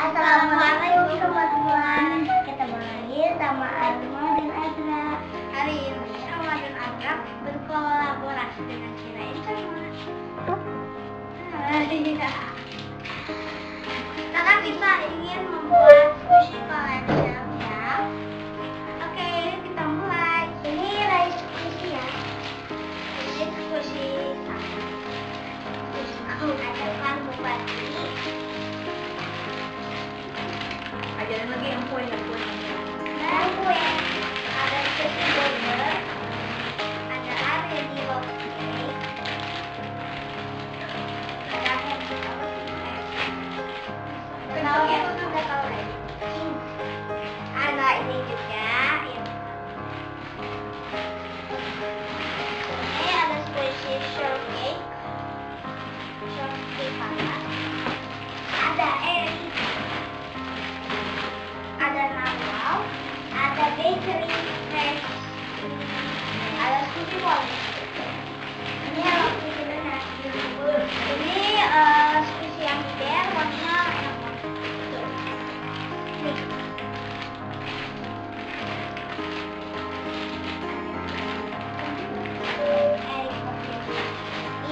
Assalamualaikum warahmatullahi wabarakatuh. Ketemu lagi sama Alma dan Azra. Hari ini Alma dan Azra berkolaborasi dengan Kirain sama. Kakak bisa ingin membuat squishy collection ya. Oke, kita mulai. Ini rice squishy ya. Ini squishy sama. Terus aku ajarkan membuat ini. Ajarin lagi yang kue. Dan kue ada squishy border, ada ready box cake, ada happy hour ada ini juga yang ini ada squishy shortcake panas, ada ada narwhal, ada bakery fresh, ada squishy ball. Ini yang sebenarnya ini squishy yang biar warna enak banget. Nih.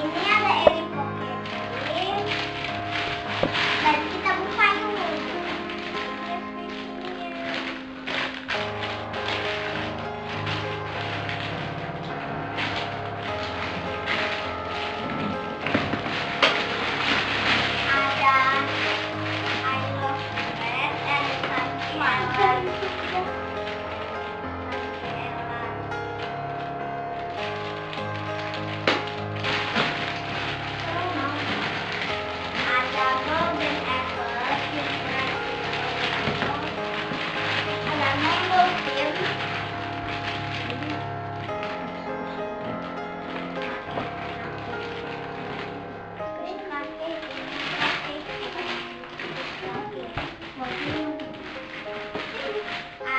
Ini ada Eric Pocket. Dan kita buka dulu.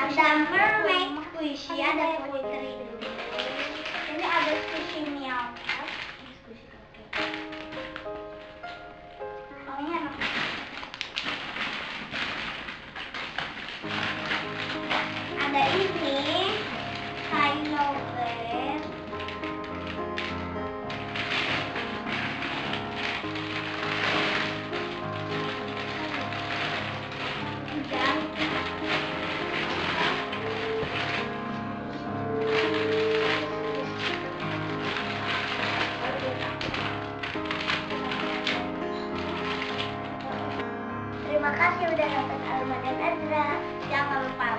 Ada mermaid squishy, ada putri dulu. Ini ada squishy meow. Oh, ini enak. Ada ini Kylo Ren. Dan terima kasih udah nonton Alma dan Azra. Jangan lupa